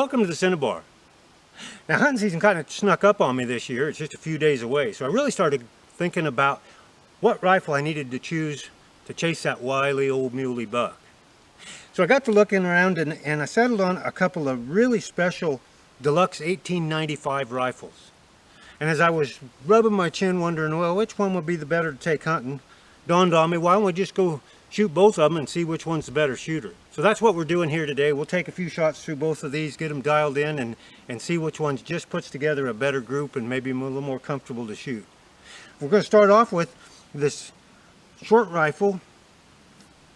Welcome to the Cinnabar. Now hunting season kind of snuck up on me this year. It's just a few days away. So I really started thinking about what rifle I needed to choose to chase that wily old muley buck. So I got to looking around and I settled on a couple of really special Deluxe 1895 rifles. And as I was rubbing my chin wondering, well, which one would be the better to take hunting, dawned on me, why don't we just go shoot both of them and see which one's the better shooter. So that's what we're doing here today. We'll take a few shots through both of these, get them dialed in and see which one just puts together a better group and maybe a little more comfortable to shoot. We're going to start off with this short rifle.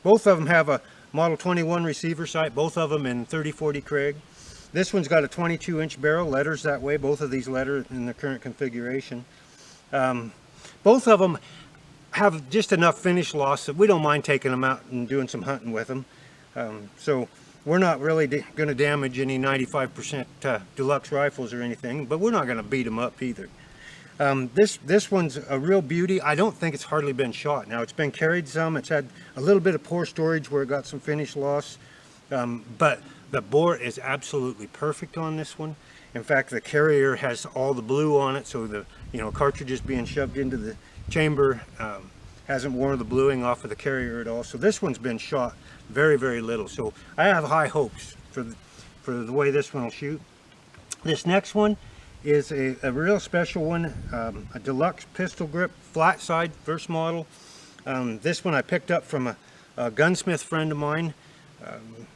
Both of them have a Model 21 receiver sight, both of them in 30-40 Craig. This one's got a 22-inch barrel, letters that way, both of these letter in the current configuration. Both of them have just enough finish loss that we don't mind taking them out and doing some hunting with them. So we're not really going to damage any 95% Deluxe rifles or anything, but we're not going to beat them up either. This one's a real beauty. I don't think it's hardly been shot. Now it's been carried some. It's had a little bit of poor storage where it got some finish loss, but the bore is absolutely perfect on this one. In fact, the carrier has all the blue on it, so the cartridges being shoved into the chamber hasn't worn the bluing off of the carrier at all. So this one's been shot very, very little. So I have high hopes for the way this one will shoot. This next one is a real special one, a Deluxe pistol grip, flat side, first model. This one I picked up from a gunsmith friend of mine,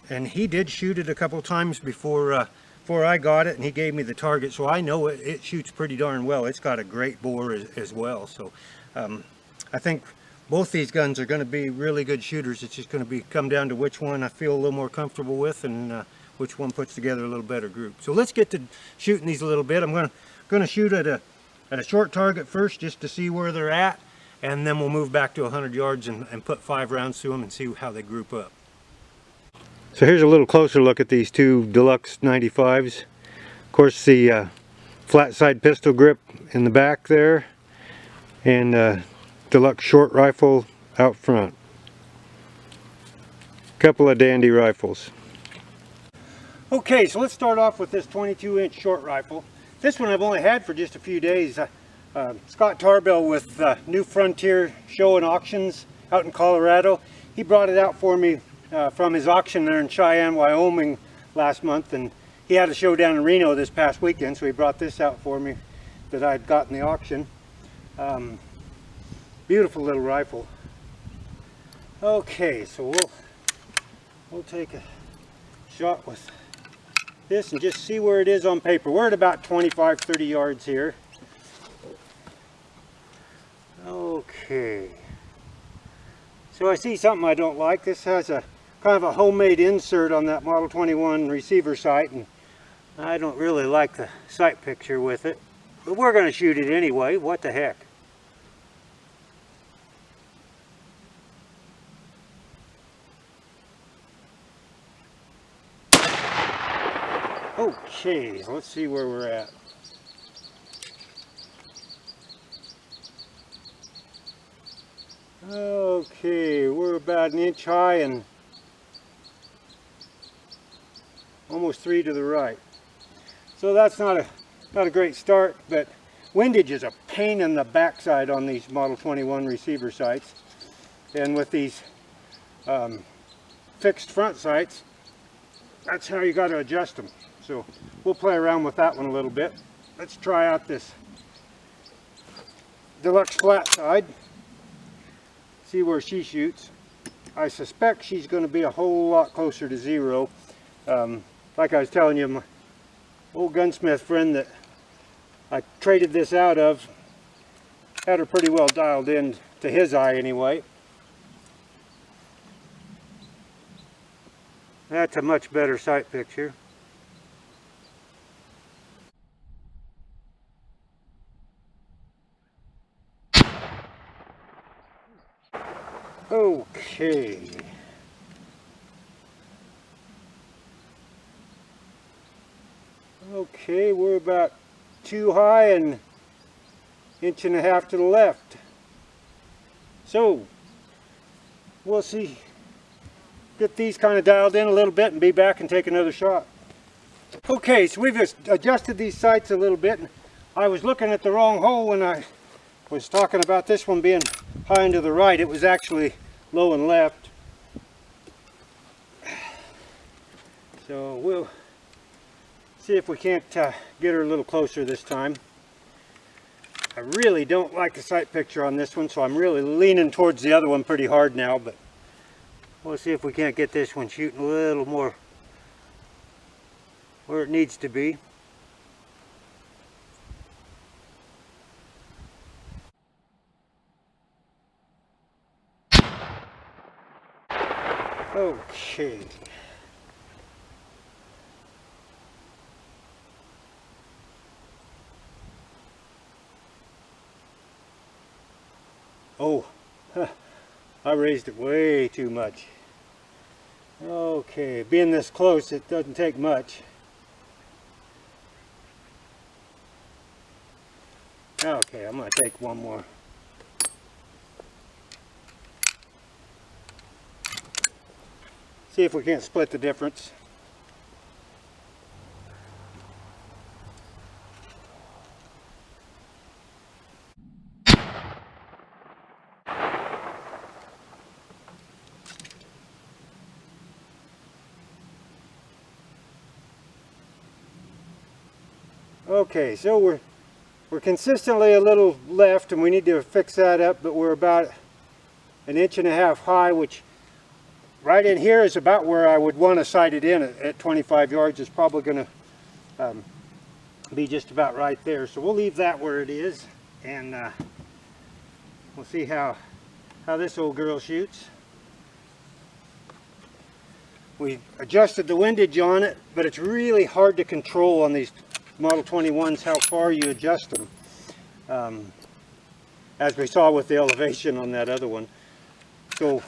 and he did shoot it a couple times before I got it, and he gave me the target, so I know it shoots pretty darn well. It's got a great bore as well. So I think both these guns are going to be really good shooters. It's just going to come down to which one I feel a little more comfortable with and which one puts together a little better group. So let's get to shooting these a little bit. I'm going to shoot at a short target first just to see where they're at, and then we'll move back to 100 yards and put 5 rounds through them and see how they group up. So here's a little closer look at these two Deluxe 95s. Of course, the flat side pistol grip in the back there, and Deluxe short rifle out front. Couple of dandy rifles. Okay, so let's start off with this 22-inch short rifle. This one I've only had for just a few days. Scott Tarbell with New Frontier Show and Auctions out in Colorado. He brought it out for me from his auction there in Cheyenne, Wyoming last month, and he had a show down in Reno this past weekend, so he brought this out for me that I'd got in the auction. Beautiful little rifle. Okay, so we'll take a shot with this and just see where it is on paper. We're at about 25-30 yards here. Okay, so I see something I don't like. This has a kind of a homemade insert on that Model 21 receiver sight, and I don't really like the sight picture with it, but we're going to shoot it anyway. What the heck. Okay, let's see where we're at. Okay, we're about an inch high and almost 3 to the right. So that's not a great start, but windage is a pain in the backside on these Model 21 receiver sights. And with these fixed front sights, that's how you got to adjust them. So we'll play around with that one a little bit. Let's try out this Deluxe flat side. See where she shoots. I suspect she's going to be a whole lot closer to 0. Like I was telling you, my old gunsmith friend that I traded this out of had her pretty well dialed in to his eye anyway. That's a much better sight picture. Okay. Okay, we're about 2 high and 1.5 inches to the left. So, we'll see. Get these kind of dialed in a little bit and be back and take another shot. Okay, so we've adjusted these sights a little bit. I was looking at the wrong hole when I was talking about this one being high and to the right. It was actually low and left. So we'll see if we can't get her a little closer this time. I really don't like the sight picture on this one, so I'm really leaning towards the other one pretty hard now, but we'll see if we can't get this one shooting a little more where it needs to be. Okay. Oh, I raised it way too much. Okay, being this close, it doesn't take much. Okay, I'm going to take one more. See if we can't split the difference. Okay, so we're consistently a little left, and we need to fix that up, but we're about 1.5 inches high, which right in here is about where I would want to sight it in at 25 yards. It's probably going to be just about right there. So we'll leave that where it is, and we'll see how this old girl shoots. We adjusted the windage on it, but it's really hard to control on these Model 21s how far you adjust them, as we saw with the elevation on that other one. So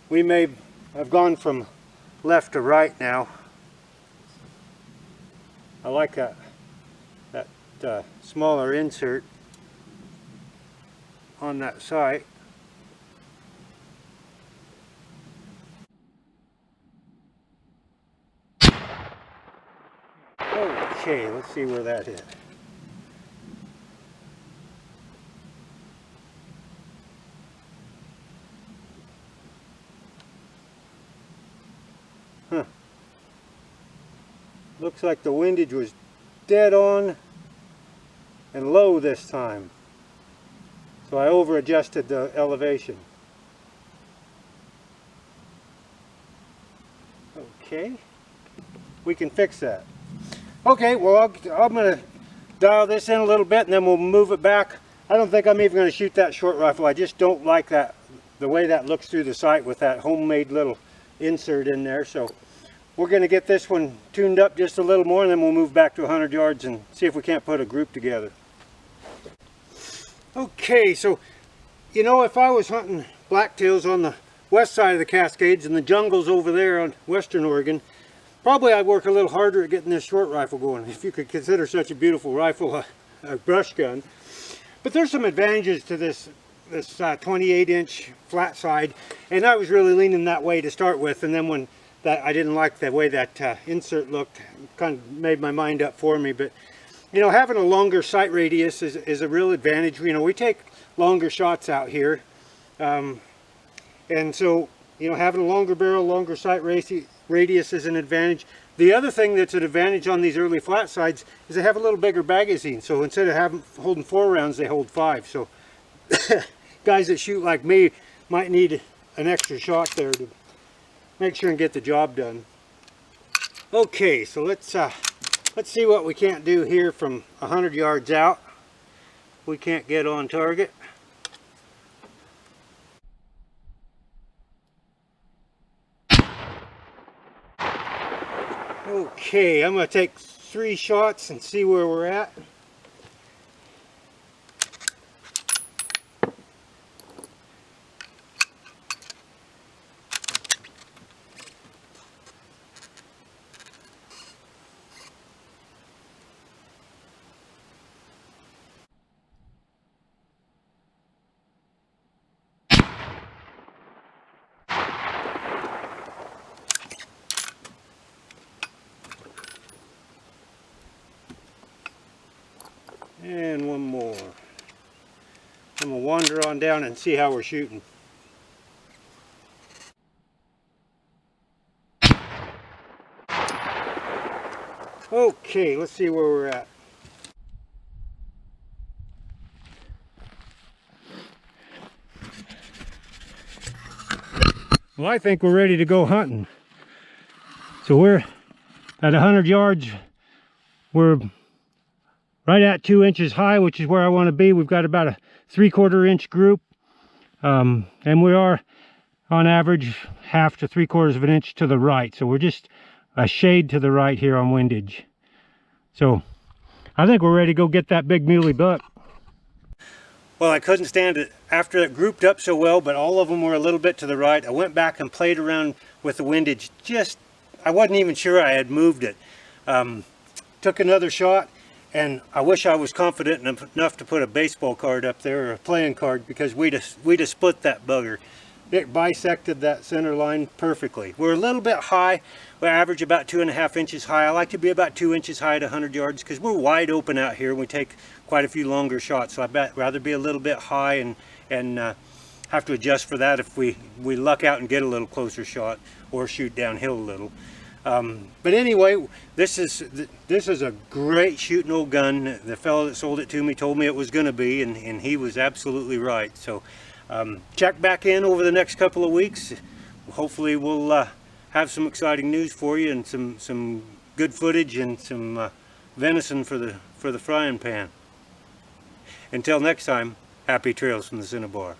we may have gone from left to right now. I like that smaller insert on that sight. Okay, let's see where that hit. Huh. Looks like the windage was dead on and low this time. So I over adjusted the elevation. Okay, we can fix that. Okay, well I'm going to dial this in a little bit and then we'll move it back. I don't think I'm even going to shoot that short rifle. I just don't like the way that looks through the sight with that homemade little insert in there. So we're going to get this one tuned up just a little more, and then we'll move back to 100 yards and see if we can't put a group together. Okay, so you know, if I was hunting blacktails on the west side of the Cascades and the jungles over there on western Oregon, probably I'd work a little harder at getting this short rifle going, if you could consider such a beautiful rifle a brush gun. But there's some advantages to this 28-inch flat side, and I was really leaning that way to start with, and then when I didn't like the way that insert looked, kind of made my mind up for me. But you know, having a longer sight radius is a real advantage. You know, we take longer shots out here, and so you know, having a longer barrel, longer sight radius is an advantage. The other thing that's an advantage on these early flat sides is they have a little bigger magazine. So instead of holding 4 rounds, they hold 5. So guys that shoot like me might need an extra shot there to make sure and get the job done. Okay, so let's see what we can't do here from 100 yards out. We can't get on target. Okay, I'm going to take 3 shots and see where we're at. And one more. I'm going to wander on down and see how we're shooting. Okay, let's see where we're at. Well, I think we're ready to go hunting. So we're at 100 yards. We're right at 2 inches high, which is where I want to be. We've got about a 3/4 inch group. And we are on average 1/2 to 3/4 of an inch to the right. So we're just a shade to the right here on windage. So I think we're ready to go get that big muley buck. Well, I couldn't stand it after it grouped up so well, but all of them were a little bit to the right. I went back and played around with the windage. I wasn't even sure I had moved it. Took another shot, and I wish I was confident enough to put a baseball card up there, or a playing card, because we'd have split that bugger. It bisected that center line perfectly. We're a little bit high. We average about 2.5 inches high. I like to be about 2 inches high at 100 yards because we're wide open out here and we take quite a few longer shots. So I'd rather be a little bit high and have to adjust for that if we luck out and get a little closer shot or shoot downhill a little. But anyway, this is a great shooting old gun. The fellow that sold it to me told me it was going to be, and he was absolutely right. So check back in over the next couple of weeks. Hopefully we'll have some exciting news for you and some good footage and some venison for the frying pan. Until next time, happy trails from the Cinnabar.